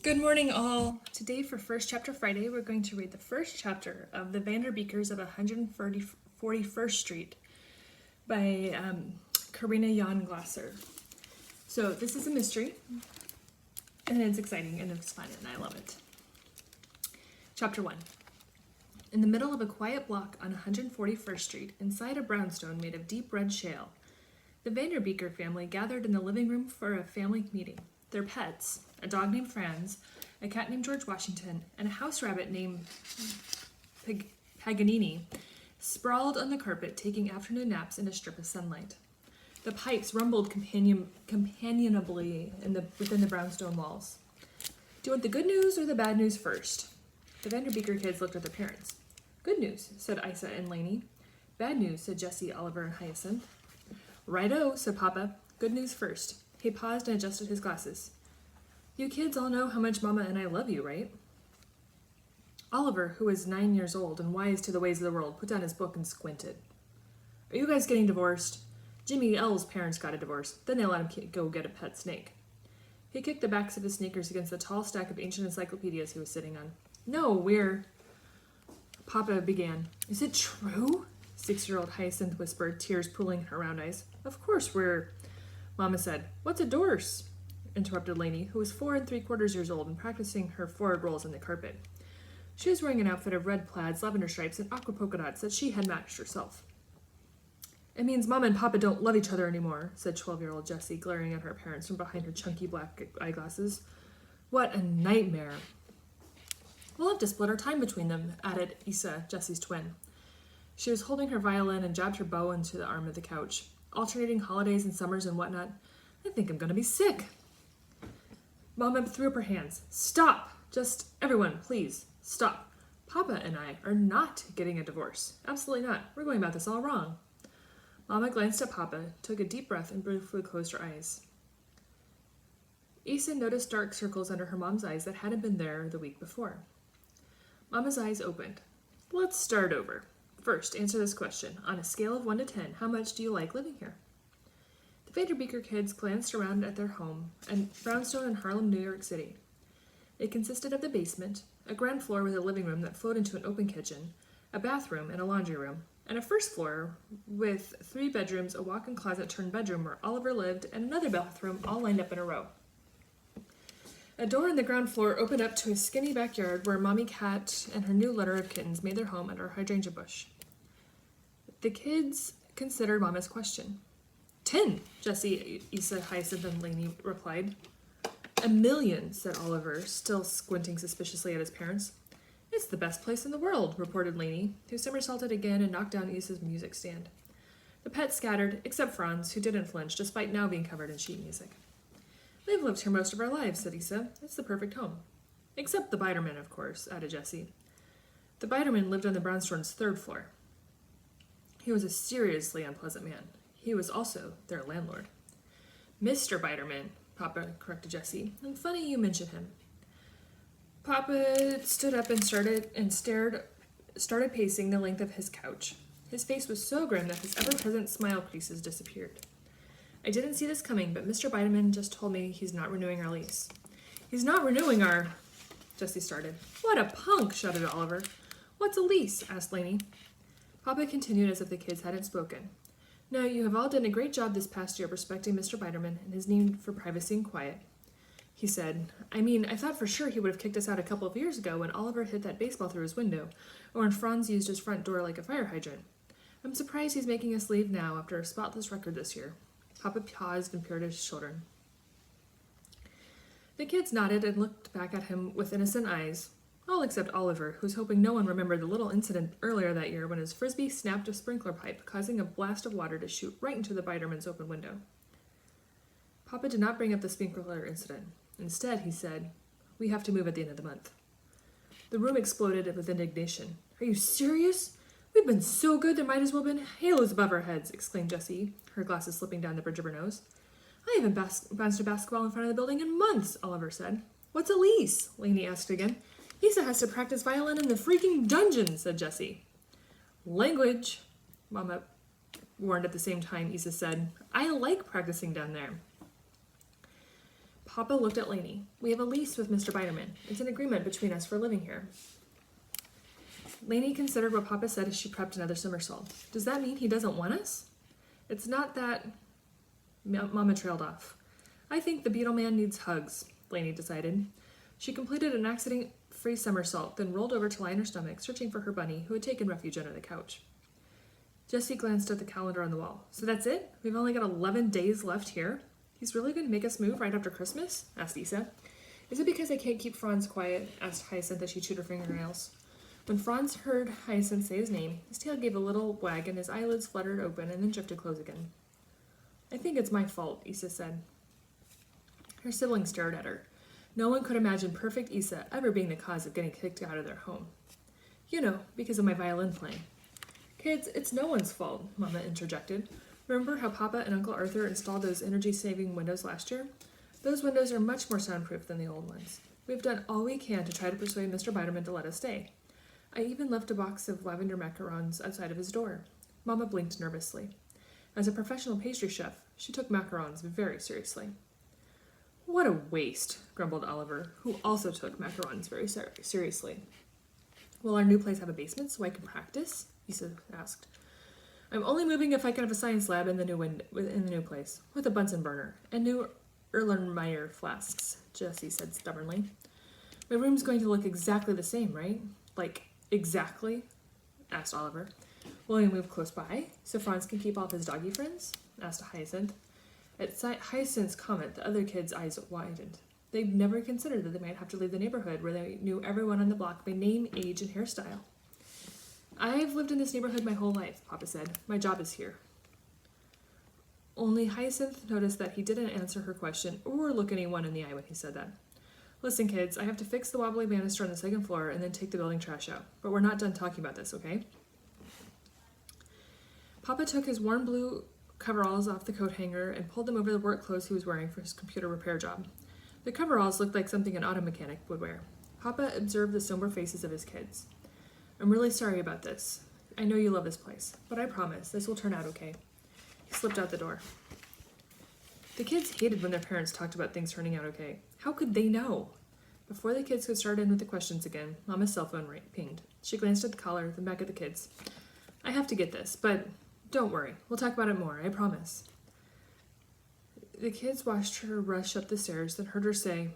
Good morning, all. Today, for First Chapter Friday, we're going to read the first chapter of The Vanderbeekers of 141st Street by Karina Jan Glasser. So, this is a mystery, and it's exciting, and it's fun, and I love it. Chapter 1. In the middle of a quiet block on 141st Street, inside a brownstone made of deep red shale, the Vanderbeeker family gathered in the living room for a family meeting. Their pets, a dog named Franz, a cat named George Washington, and a house rabbit named Paganini, sprawled on the carpet, taking afternoon naps in a strip of sunlight. The pipes rumbled companionably within the brownstone walls. Do you want the good news or the bad news first? The Vanderbeeker kids looked at their parents. Good news, said Isa and Lainey. Bad news, said Jessie, Oliver, and Hyacinth. Righto, said Papa. Good news first. He paused and adjusted his glasses. You kids all know how much Mama and I love you, right? Oliver, who was 9 years old and wise to the ways of the world, put down his book and squinted. Are you guys getting divorced? Jimmy L's parents got a divorce. Then they let him go get a pet snake. He kicked the backs of his sneakers against the tall stack of ancient encyclopedias he was sitting on. No, we're... Papa began. Is it true? 6-year-old Hyacinth whispered, tears pooling in her round eyes. Of course we're... Mama said, What's a divorce? Interrupted Lainey, who was 4 3/4 years old and practicing her forward rolls on the carpet. She was wearing an outfit of red plaids, lavender stripes, and aqua polka dots that she had matched herself. It means Mama and Papa don't love each other anymore, said 12-year-old Jessie, glaring at her parents from behind her chunky black eyeglasses. What a nightmare. We'll have to split our time between them, added Isa, Jessie's twin. She was holding her violin and jabbed her bow into the arm of the couch. Alternating holidays and summers and whatnot. I think I'm going to be sick. Mama threw up her hands. Stop! Just everyone, please, stop. Papa and I are not getting a divorce. Absolutely not. We're going about this all wrong. Mama glanced at Papa, took a deep breath, and briefly closed her eyes. Isa noticed dark circles under her mom's eyes that hadn't been there the week before. Mama's eyes opened. Let's start over. First, answer this question. On a scale of 1 to 10, how much do you like living here? The Vanderbeeker kids glanced around at their home, a brownstone in Harlem, New York City. It consisted of the basement, a ground floor with a living room that flowed into an open kitchen, a bathroom and a laundry room, and a first floor with 3 bedrooms, a walk-in closet turned bedroom where Oliver lived, and another bathroom all lined up in a row. A door on the ground floor opened up to a skinny backyard where Mommy Cat and her new litter of kittens made their home under a hydrangea bush. The kids considered Mama's question. 10, Jessie, Isa, Hyacinth, and Lainey replied. 1,000,000, said Oliver, still squinting suspiciously at his parents. It's the best place in the world, reported Lainey, who somersaulted again and knocked down Isa's music stand. The pets scattered, except Franz, who didn't flinch, despite now being covered in sheet music. We've lived here most of our lives, said Isa. It's the perfect home. Except the Biderman, of course, added Jessie. The Biderman lived on the brownstone's 3rd floor. He was a seriously unpleasant man. He was also their landlord. Mr. Biderman, Papa corrected Jessie. And funny you mention him. Papa stood up and started pacing the length of his couch. His face was so grim that his ever-present smile creases disappeared. I didn't see this coming, but Mr. Biderman just told me he's not renewing our lease. He's not renewing our... Jessie started. What a punk, shouted Oliver. What's a lease? Asked Lainey. Papa continued as if the kids hadn't spoken. No, you have all done a great job this past year respecting Mr. Biderman and his need for privacy and quiet. He said, I thought for sure he would have kicked us out a couple of years ago when Oliver hit that baseball through his window, or when Franz used his front door like a fire hydrant. I'm surprised he's making us leave now after a spotless record this year. Papa paused and peered at his children. The kids nodded and looked back at him with innocent eyes, all except Oliver, who was hoping no one remembered the little incident earlier that year when his frisbee snapped a sprinkler pipe, causing a blast of water to shoot right into the Biderman's open window. Papa did not bring up the sprinkler incident. Instead, he said, We have to move at the end of the month. The room exploded with indignation. Are you serious? We've been so good there might as well have been halos above our heads, exclaimed Jessie, her glasses slipping down the bridge of her nose. I haven't bounced a basketball in front of the building in months, Oliver said. What's a lease? Lainey asked again. Isa has to practice violin in the freaking dungeon, said Jessie. Language, Mama warned at the same time. Isa said, I like practicing down there. Papa looked at Lainey. We have a lease with Mr. Biderman. It's an agreement between us for living here. Lainey considered what Papa said as she prepped another somersault. Does that mean he doesn't want us? It's not that... Mama trailed off. I think the beetle man needs hugs, Lainey decided. She completed an accident-free somersault, then rolled over to lie on her stomach, searching for her bunny, who had taken refuge under the couch. Jessie glanced at the calendar on the wall. So that's it? We've only got 11 days left here? He's really going to make us move right after Christmas? Asked Isa. Is it because I can't keep Franz quiet? Asked Hyacinth as she chewed her fingernails. When Franz heard Hyacinth say his name, his tail gave a little wag and his eyelids fluttered open and then drifted close again. I think it's my fault, Isa said. Her siblings stared at her. No one could imagine perfect Isa ever being the cause of getting kicked out of their home. You know, because of my violin playing. Kids, it's no one's fault, Mama interjected. Remember how Papa and Uncle Arthur installed those energy-saving windows last year? Those windows are much more soundproof than the old ones. We've done all we can to try to persuade Mr. Biderman to let us stay. I even left a box of lavender macarons outside of his door. Mama blinked nervously. As a professional pastry chef, she took macarons very seriously. What a waste, grumbled Oliver, who also took macarons very seriously. Will our new place have a basement so I can practice? Isa asked. I'm only moving if I can have a science lab in the new place, with a Bunsen burner, and new Erlenmeyer flasks, Jessie said stubbornly. My room's going to look exactly the same, right? Like, exactly? Asked Oliver. Will we move close by, so Franz can keep all of his doggy friends? Asked Hyacinth. At Hyacinth's comment, the other kids' eyes widened. They'd never considered that they might have to leave the neighborhood where they knew everyone on the block by name, age, and hairstyle. I've lived in this neighborhood my whole life, Papa said. My job is here. Only Hyacinth noticed that he didn't answer her question or look anyone in the eye when he said that. Listen, kids, I have to fix the wobbly banister on the second floor and then take the building trash out. But we're not done talking about this, okay? Papa took his warm blue coveralls off the coat hanger and pulled them over the work clothes he was wearing for his computer repair job. The coveralls looked like something an auto mechanic would wear. Papa observed the somber faces of his kids. I'm really sorry about this. I know you love this place, but I promise this will turn out okay. He slipped out the door. The kids hated when their parents talked about things turning out okay. How could they know? Before the kids could start in with the questions again, Mama's cell phone pinged. She glanced at the caller, then back at the kids. I have to get this, but don't worry. We'll talk about it more, I promise. The kids watched her rush up the stairs, then heard her say,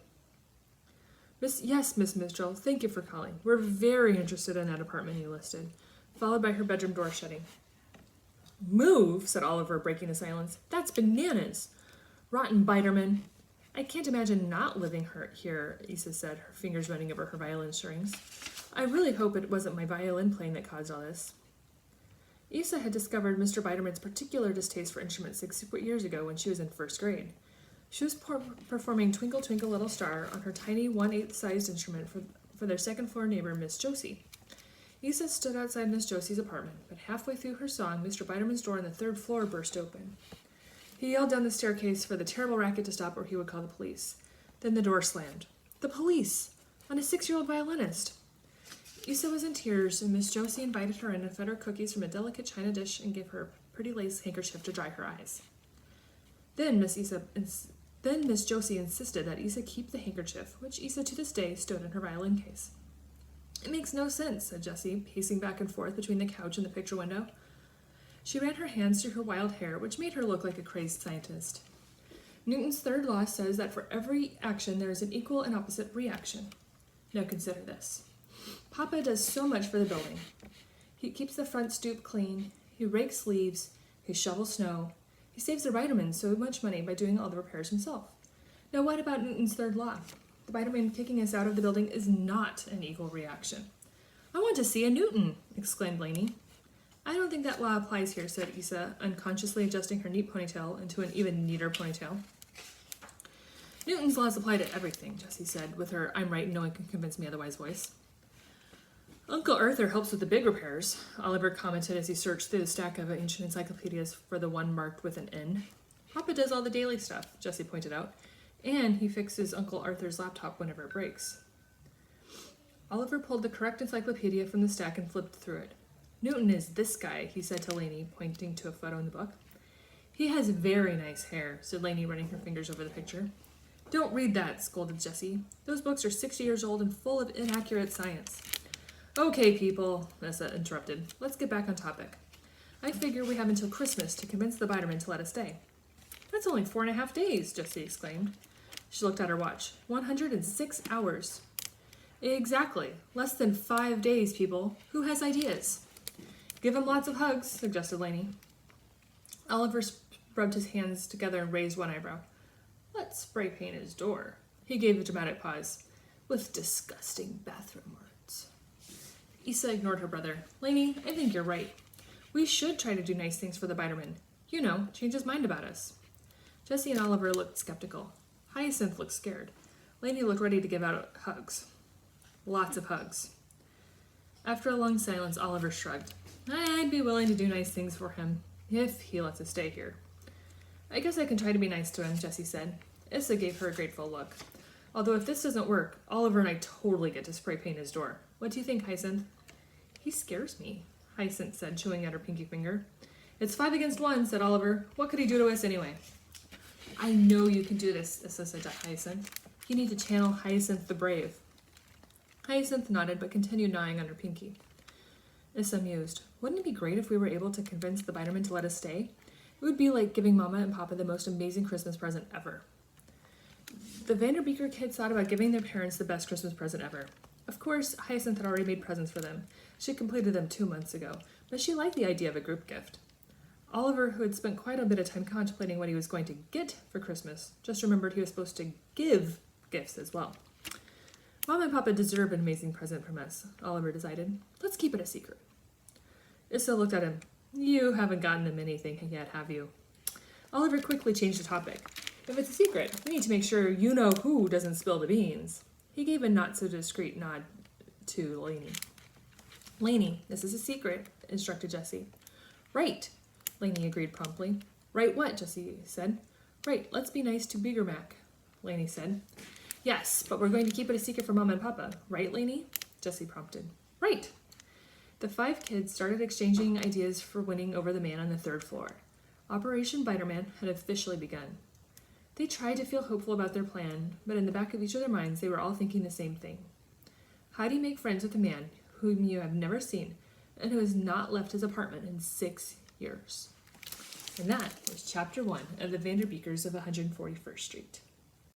Yes, Miss Mitchell, thank you for calling. We're very interested in that apartment you listed, followed by her bedroom door shutting. Move, said Oliver, breaking the silence. That's bananas. Rotten Biderman. I can't imagine not living here, Isa said, her fingers running over her violin strings. I really hope it wasn't my violin playing that caused all this. Isa had discovered Mr. Biderman's particular distaste for instruments 6 years ago when she was in first grade. She was performing Twinkle Twinkle Little Star on her tiny 1/8 sized instrument for their second-floor neighbor, Miss Josie. Isa stood outside Miss Josie's apartment, but halfway through her song, Mr. Biderman's door on the 3rd floor burst open. He yelled down the staircase for the terrible racket to stop or he would call the police. Then the door slammed. The police! On a 6-year-old violinist! Isa was in tears, and Miss Josie invited her in and fed her cookies from a delicate china dish and gave her a pretty lace handkerchief to dry her eyes. Then Miss Josie insisted that Isa keep the handkerchief, which Isa to this day stowed in her violin case. It makes no sense, said Jessie, pacing back and forth between the couch and the picture window. She ran her hands through her wild hair, which made her look like a crazed scientist. Newton's 3rd law says that for every action there is an equal and opposite reaction. Now consider this. Papa does so much for the building. He keeps the front stoop clean, he rakes leaves, he shovels snow. He saves the Biderman so much money by doing all the repairs himself. Now what about Newton's 3rd law? The Biderman kicking us out of the building is not an equal reaction. I want to see a Newton, exclaimed Lainey. I don't think that law applies here, said Isa, unconsciously adjusting her neat ponytail into an even neater ponytail. Newton's laws apply to everything, Jessie said, with her I'm right, no one can convince me otherwise voice. Uncle Arthur helps with the big repairs, Oliver commented as he searched through the stack of ancient encyclopedias for the one marked with an N. Papa does all the daily stuff, Jessie pointed out, and he fixes Uncle Arthur's laptop whenever it breaks. Oliver pulled the correct encyclopedia from the stack and flipped through it. Newton is this guy, he said to Lainey, pointing to a photo in the book. He has very nice hair, said Lainey, running her fingers over the picture. Don't read that, scolded Jessie. Those books are 60 years old and full of inaccurate science. Okay, people, Nessa interrupted. Let's get back on topic. I figure we have until Christmas to convince the Biderman to let us stay. That's only 4.5 days, Jessie exclaimed. She looked at her watch. 106 hours. Exactly. Less than 5 days, people. Who has ideas? Give him lots of hugs, suggested Lainey. Oliver rubbed his hands together and raised one eyebrow. Let's spray paint his door. He gave a dramatic pause. With disgusting bathroom words. Issa ignored her brother. Lainey, I think you're right. We should try to do nice things for the Biderman. You know, change his mind about us. Jessie and Oliver looked skeptical. Hyacinth looked scared. Lainey looked ready to give out hugs. Lots of hugs. After a long silence, Oliver shrugged. I'd be willing to do nice things for him, if he lets us stay here. I guess I can try to be nice to him, Jessie said. Issa gave her a grateful look. Although if this doesn't work, Oliver and I totally get to spray paint his door. What do you think, Hyacinth? He scares me, Hyacinth said, chewing at her pinky finger. It's 5 against 1, said Oliver. What could he do to us anyway? I know you can do this, Issa said to Hyacinth. You need to channel Hyacinth the Brave. Hyacinth nodded, but continued gnawing on her pinky. Issa mused. Wouldn't it be great if we were able to convince the Biderman to let us stay? It would be like giving Mama and Papa the most amazing Christmas present ever. The Vanderbeeker kids thought about giving their parents the best Christmas present ever. Of course, Hyacinth had already made presents for them. She completed them 2 months ago, but she liked the idea of a group gift. Oliver, who had spent quite a bit of time contemplating what he was going to get for Christmas, just remembered he was supposed to give gifts as well. Mom and Papa deserve an amazing present from us, Oliver decided. Let's keep it a secret. Issa looked at him. You haven't gotten them anything yet, have you? Oliver quickly changed the topic. If it's a secret, we need to make sure you know who doesn't spill the beans. He gave a not-so-discreet nod to Lainey. Lainey, this is a secret, instructed Jessie. Right, Lainey agreed promptly. Right what, Jessie said. Right, let's be nice to Bigger Mac, Lainey said. Yes, but we're going to keep it a secret from Mom and Papa. Right, Lainey? Jessie prompted. Right. The 5 kids started exchanging ideas for winning over the man on the 3rd floor. Operation Biderman had officially begun. They tried to feel hopeful about their plan, but in the back of each of their minds, they were all thinking the same thing. How do you make friends with a man whom you have never seen and who has not left his apartment in 6 years? And that was Chapter 1 of the Vanderbeekers of 141st Street.